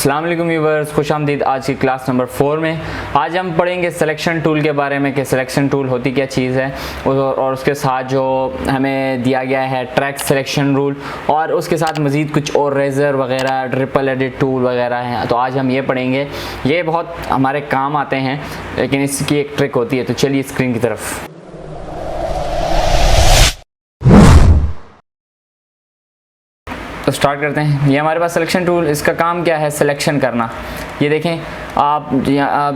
अस्सलाम वालेकुम व्यूअर्स, खुशामदीद आज की क्लास नंबर 4 में। आज हम पढ़ेंगे सिलेक्शन टूल के बारे में कि सिलेक्शन टूल होती क्या चीज़ है और उसके साथ जो हमें दिया गया है ट्रैक सिलेक्शन रूल और उसके साथ मज़ीद कुछ और रेज़र वगैरह ट्रिपल एडिट टूल वगैरह हैं। तो आज हम ये पढ़ेंगे, ये बहुत हमारे काम आते हैं लेकिन इसकी एक ट्रिक होती है। तो चलिए स्क्रीन की तरफ। तो स्टार्ट करते हैं। ये हमारे पास सिलेक्शन टूल, इसका काम क्या है? सिलेक्शन करना। ये देखें, आप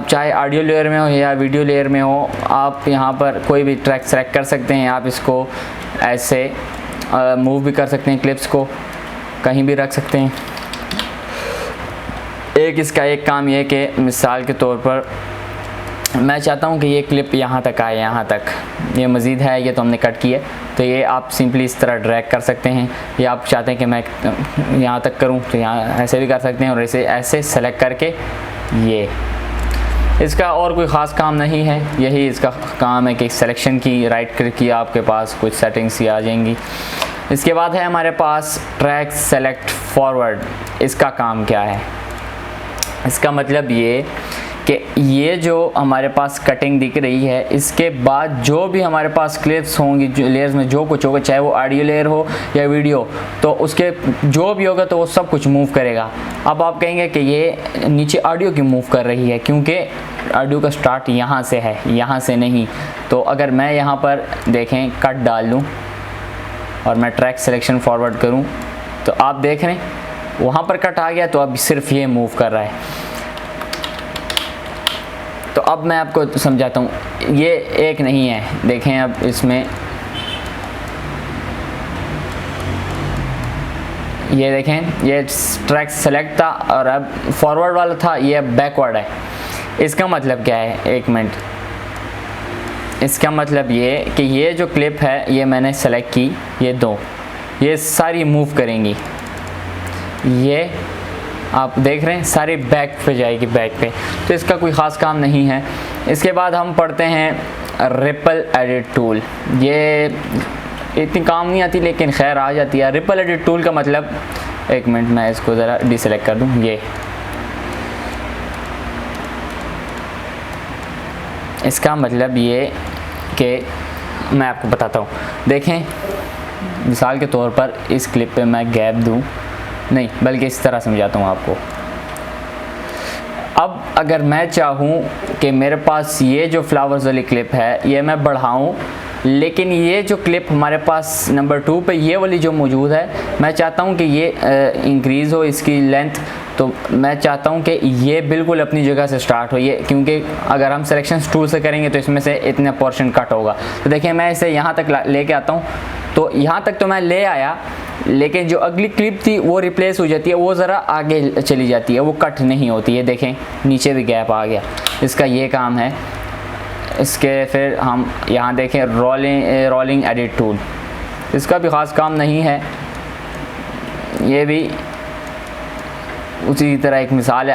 चाहे ऑडियो लेयर में हो या वीडियो लेयर में हो, आप यहाँ पर कोई भी ट्रैक सेलेक्ट कर सकते हैं। आप इसको ऐसे मूव भी कर सकते हैं, क्लिप्स को कहीं भी रख सकते हैं। इसका एक काम ये कि मिसाल के तौर पर मैं चाहता हूँ कि ये क्लिप यहाँ तक आए, यहाँ तक ये मज़ीद है, ये तो हमने कट किया, तो ये आप सिंपली इस तरह ड्रैग कर सकते हैं। या आप चाहते हैं कि मैं यहाँ तक करूँ तो यहाँ ऐसे भी कर सकते हैं और ऐसे सेलेक्ट करके ये। इसका और कोई ख़ास काम नहीं है, यही इसका काम है कि सिलेक्शन की राइट क्लिक किया, आपके पास कुछ सेटिंग्स ही आ जाएंगी। इसके बाद है हमारे पास ट्रैक सेलेक्ट फॉरवर्ड। इसका काम क्या है? इसका मतलब ये कि ये जो हमारे पास कटिंग दिख रही है, इसके बाद जो भी हमारे पास क्लिप्स होंगी, जो लेयर्स में जो कुछ होगा, चाहे वो ऑडियो लेयर हो या वीडियो, तो उसके जो भी होगा तो वो सब कुछ मूव करेगा। अब आप कहेंगे कि ये नीचे ऑडियो क्यों मूव कर रही है? क्योंकि ऑडियो का स्टार्ट यहाँ से है, यहाँ से नहीं। तो अगर मैं यहाँ पर देखें कट डाल लूँ और मैं ट्रैक सिलेक्शन फॉरवर्ड करूँ तो आप देख रहे हैं वहाँ पर कट आ गया, तो अब सिर्फ ये मूव कर रहा है। तो अब मैं आपको समझाता हूँ, ये एक नहीं है। देखें अब इसमें ये देखें, ये ट्रैक सेलेक्ट था और अब फॉरवर्ड वाला था, ये अब बैकवर्ड है। इसका मतलब क्या है? एक मिनट। इसका मतलब ये कि ये जो क्लिप है ये मैंने सेलेक्ट की, ये दो, ये सारी मूव करेंगी। ये आप देख रहे हैं सारी बैक पे जाएगी, बैक पे। तो इसका कोई ख़ास काम नहीं है। इसके बाद हम पढ़ते हैं रिपल एडिट टूल। ये इतनी काम नहीं आती लेकिन खैर आ जाती है। रिपल एडिट टूल का मतलब, एक मिनट मैं इसको ज़रा डिसेलेक्ट कर दूँ। ये इसका मतलब ये कि मैं आपको बताता हूँ। देखें मिसाल के तौर पर इस क्लिप पे मैं गैप दूँ, नहीं बल्कि इस तरह समझाता हूँ आपको। अब अगर मैं चाहूँ कि मेरे पास ये जो फ्लावर्स वाली क्लिप है ये मैं बढ़ाऊँ, लेकिन ये जो क्लिप हमारे पास नंबर 2 पे ये वाली जो मौजूद है, मैं चाहता हूँ कि ये इंक्रीज़ हो इसकी लेंथ। तो मैं चाहता हूँ कि ये बिल्कुल अपनी जगह से स्टार्ट हो, ये क्योंकि अगर हम सिलेक्शन टूल से करेंगे तो इसमें से इतने पोर्शन कट होगा। तो देखिए मैं इसे यहाँ तक लेके आता हूँ, तो यहाँ तक तो मैं ले आया, लेकिन जो अगली क्लिप थी वो रिप्लेस हो जाती है, वो ज़रा आगे चली जाती है, वो कट नहीं होती है। देखें नीचे भी गैप आ गया। इसका ये काम है। इसके फिर हम यहाँ देखें रोलिंग एडिट टूल। इसका भी ख़ास काम नहीं है, ये भी उसी तरह एक मिसाल है।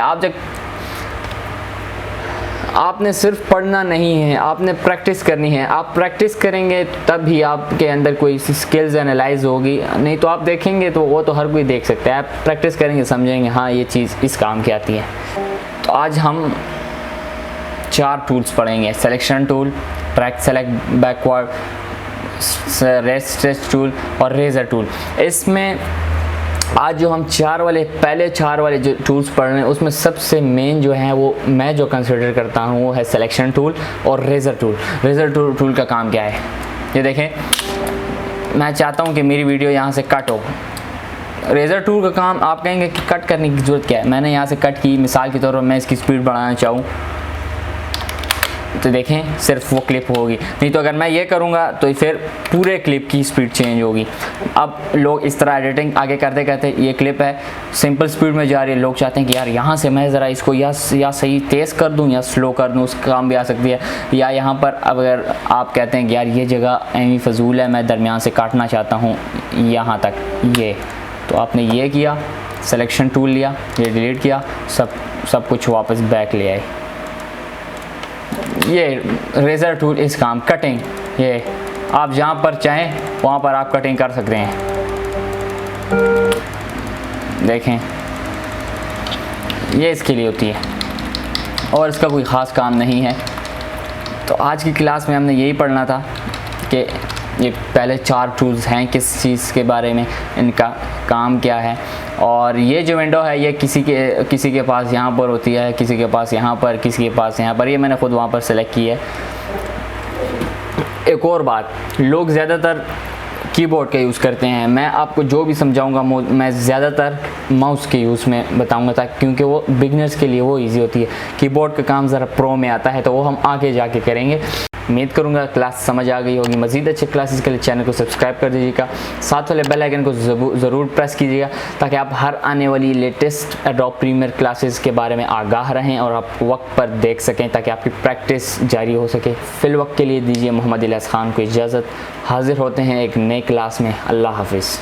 आपने सिर्फ पढ़ना नहीं है, आपने प्रैक्टिस करनी है। आप प्रैक्टिस करेंगे तब ही आपके अंदर कोई स्किल्स एनालाइज होगी, नहीं तो आप देखेंगे तो वो तो हर कोई देख सकता है। आप प्रैक्टिस करेंगे समझेंगे हाँ ये चीज़ इस काम की आती है। तो आज हम 4 टूल्स पढ़ेंगे: selection tool, track select backward, rate stretch tool और रेजर टूल। इसमें आज जो हम पहले 4 वाले जो टूल्स पढ़ रहे हैं उसमें सबसे मेन जो है वो मैं जो कंसिडर करता हूँ वो है सिलेक्शन टूल और रेज़र टूल। रेज़र टूल का काम क्या है? ये देखें, मैं चाहता हूँ कि मेरी वीडियो यहाँ से कट हो। रेज़र टूल का काम, आप कहेंगे कि कट करने की ज़रूरत क्या है? मैंने यहाँ से कट की, मिसाल के तौर पर मैं इसकी स्पीड बढ़ाना चाहूँ तो देखें सिर्फ वो क्लिप होगी, नहीं तो अगर मैं ये करूँगा तो फिर पूरे क्लिप की स्पीड चेंज होगी। अब लोग इस तरह एडिटिंग आगे करते करते, ये क्लिप है सिंपल स्पीड में जा रही है, लोग चाहते हैं कि यार यहाँ से मैं ज़रा इसको या सही तेज़ कर दूँ या स्लो कर दूँ, उसका काम भी आ सकती है। या यहाँ पर अगर आप कहते हैं कि यार ये जगह एवी फजूल है, मैं दरमियान से काटना चाहता हूँ यहाँ तक, ये तो आपने ये किया, सिलेक्शन टूल लिया, ये डिलीट किया, सब कुछ वापस बैक ले आए। ये रेज़र टूल इस काम कटिंग, ये आप जहाँ पर चाहें वहाँ पर आप कटिंग कर सकते हैं। देखें ये इसके लिए होती है और इसका कोई ख़ास काम नहीं है। तो आज की क्लास में हमने यही पढ़ना था कि ये पहले 4 टूल्स हैं, किस चीज़ के बारे में, इनका काम क्या है। और ये जो विंडो है ये किसी के पास यहाँ पर होती है, किसी के पास यहाँ पर, किसी के पास यहाँ पर। ये मैंने ख़ुद वहाँ पर सेलेक्ट की है। एक और बात, लोग ज़्यादातर कीबोर्ड का यूज़ करते हैं। मैं आपको जो भी समझाऊंगा मैं ज़्यादातर माउस के यूज़ में बताऊंगा, ताकि क्योंकि वो बिगनर्स के लिए वो इजी होती है। कीबोर्ड का काम ज़रा प्रो में आता है, तो वो हम आगे जाके करेंगे। उम्मीद करूंगा क्लास समझ आ गई होगी। मज़ीद अच्छे क्लासेस के लिए चैनल को सब्सक्राइब कर दीजिएगा, साथ वाले बेल आइकन को ज़रूर प्रेस कीजिएगा, ताकि आप हर आने वाली लेटेस्ट एडोब प्रीमियर क्लासेस के बारे में आगाह रहें और आप वक्त पर देख सकें, ताकि आपकी प्रैक्टिस जारी हो सके। फिल वक्त के लिए दीजिए मोहम्मद इलियास खान को इजाज़त। हाजिर होते हैं एक नए क्लास में। अल्लाह हाफिज़।